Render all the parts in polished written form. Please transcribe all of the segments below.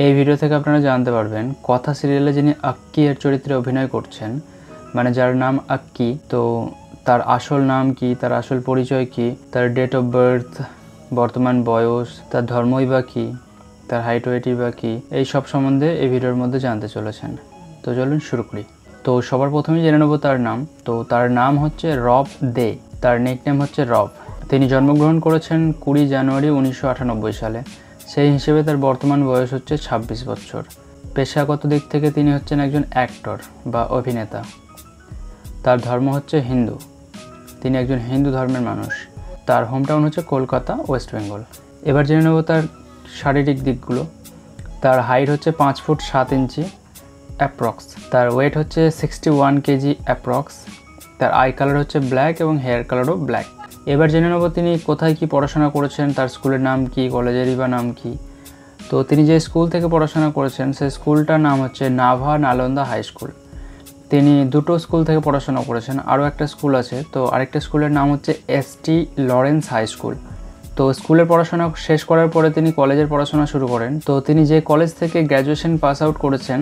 এই ভিডিও থেকে আপনারা জানতে পারবেন কথা সিরিয়ালে যিনি আক্কি এর চরিত্রে অভিনয় করছেন, মানে যার নাম আক্কি, তো তার আসল নাম কি, তার আসল পরিচয় কি, তার ডেট অফ বার্থ, বর্তমান বয়স, তার ধর্মই বা কী, তার হাইট ওয়েটই বা কী, এই সব সম্বন্ধে এই ভিডিওর মধ্যে জানতে চলেছেন। তো চলুন শুরু করি। তো সবার প্রথমেই জেনে নেব তার নাম। তো তার নাম হচ্ছে রব দে, তার নিকনেম হচ্ছে রব। তিনি জন্মগ্রহণ করেছেন 20 জানুয়ারি 1998 সালে। সেই হিসেবে তার বর্তমান বয়স হচ্ছে 26 বছর। পেশাগত দিক থেকে তিনি হচ্ছেন একজন অ্যাক্টর বা অভিনেতা। তার ধর্ম হচ্ছে হিন্দু, তিনি একজন হিন্দু ধর্মের মানুষ। তার হোম টাউন হচ্ছে কলকাতা, ওয়েস্ট বেঙ্গল। এবার জেনে নেব তার শারীরিক দিকগুলো। তার হাইট হচ্ছে 5 ফুট 7 ইঞ্চি অ্যাপ্রক্স। তার ওয়েট হচ্ছে 61 কেজি অ্যাপ্রক্স। তার আই কালার হচ্ছে ব্ল্যাক এবং হেয়ার কালারও ব্ল্যাক। এবার জেনে নেব তিনি কোথায় কি পড়াশোনা করেছেন, তার স্কুলের নাম কি, কলেজেরই বা নাম কি। তো তিনি যে স্কুল থেকে পড়াশোনা করেছেন সেই স্কুলটার নাম হচ্ছে নাভা নালন্দা হাই স্কুল। তিনি দুটো স্কুল থেকে পড়াশোনা করেছেন, আরও একটা স্কুল আছে, তো আরেকটা স্কুলের নাম হচ্ছে এসটি লরেন্স হাই স্কুল। তো স্কুলের পড়াশোনা শেষ করার পরে তিনি কলেজের পড়াশোনা শুরু করেন। তো তিনি যে কলেজ থেকে গ্র্যাজুয়েশন পাস আউট করেছেন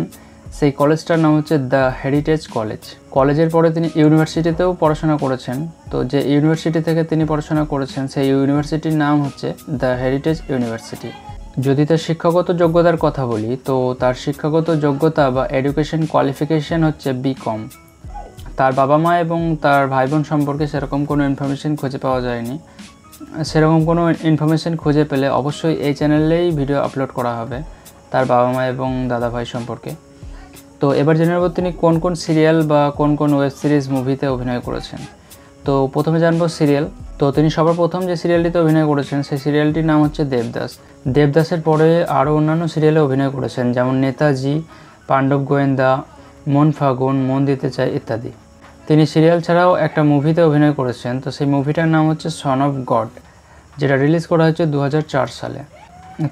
সেই কলেজটার নাম হচ্ছে দ্য হেরিটেজ কলেজ। কলেজের পরে তিনি ইউনিভার্সিটিতেও পড়াশোনা করেছেন। তো যে ইউনিভার্সিটি থেকে তিনি পড়াশোনা করেছেন সেই ইউনিভার্সিটির নাম হচ্ছে দ্য হেরিটেজ ইউনিভার্সিটি। যদি তার শিক্ষাগত যোগ্যতার কথা বলি, তো তার শিক্ষাগত যোগ্যতা বা এডুকেশন কোয়ালিফিকেশন হচ্ছে বিকম। তার বাবা মা এবং তার ভাই বোন সম্পর্কে সেরকম কোনো ইনফরমেশন খুঁজে পাওয়া যায়নি। সেরকম কোনো ইনফরমেশন খুঁজে পেলে অবশ্যই এই চ্যানেলেই ভিডিও আপলোড করা হবে তার বাবা মা এবং দাদা ভাই সম্পর্কে। তো এবার জেনে নেব তিনি কোন কোন সিরিয়াল বা কোন কোন ওয়েব সিরিজ মুভিতে অভিনয় করেছেন। তো প্রথমে জানবো সিরিয়াল। তো তিনি সবার প্রথম যে সিরিয়ালটিতে অভিনয় করেছেন সেই সিরিয়ালটির নাম হচ্ছে দেবদাস। দেবদাসের পরে আরও অন্যান্য সিরিয়ালে অভিনয় করেছেন, যেমন নেতাজি, পাণ্ডব গোয়েন্দা, মন ফাগুন, মন দিতে চাই ইত্যাদি। তিনি সিরিয়াল ছাড়াও একটা মুভিতে অভিনয় করেছেন। তো সেই মুভিটার নাম হচ্ছে সন অফ গড, যেটা রিলিজ করা হয়েছে 2004 সালে।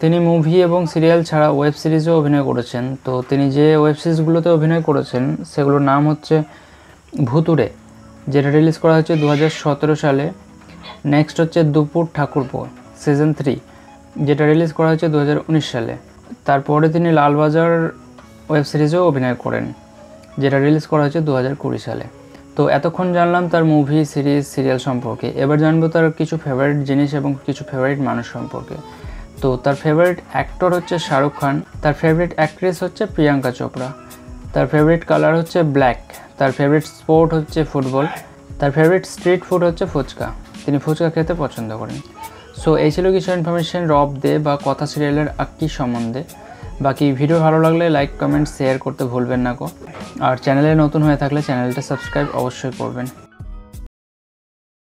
তিনি মুভি এবং সিরিয়াল ছাড়া ওয়েব সিরিজেও অভিনয় করেছেন। তো তিনি যে ওয়েব সিরিজগুলোতে অভিনয় করেছেন সেগুলোর নাম হচ্ছে ভুতুড়ে, যেটা রিলিজ করা হয়েছে 2017 সালে। নেক্সট হচ্ছে দুপুর ঠাকুরপো সিজন 3, যেটা রিলিজ করা হয়েছে 2019 সালে। তারপরে তিনি লালবাজার ওয়েব সিরিজেও অভিনয় করেন, যেটা রিলিজ করা হয়েছে 2020 সালে। তো এতক্ষণ জানলাম তার মুভি, সিরিজ, সিরিয়াল সম্পর্কে। এবার জানবো তার কিছু ফেভারিট জিনিস এবং কিছু ফেভারিট মানুষ সম্পর্কে। তো তার ফেভারিট অ্যাক্টর হচ্ছে শাহরুখ খান, তার ফেভারিট অ্যাক্ট্রেস হচ্ছে প্রিয়াঙ্কা চোপড়া, তার ফেভারিট কালার হচ্ছে ব্ল্যাক, তার ফেভারিট স্পোর্ট হচ্ছে ফুটবল, তার ফেভারিট স্ট্রিট ফুড হচ্ছে ফুচকা, তিনি ফুচকা খেতে পছন্দ করেন। সো এই ছিল কিছু ইনফরমেশন রব দে বা কথা সিরিয়ালের আক্কি সম্বন্ধে। বাকি ভিডিও ভালো লাগলে লাইক, কমেন্ট, শেয়ার করতে ভুলবেন না গো। আর চ্যানেলে নতুন হয়ে থাকলে চ্যানেলটা সাবস্ক্রাইব অবশ্যই করবেন।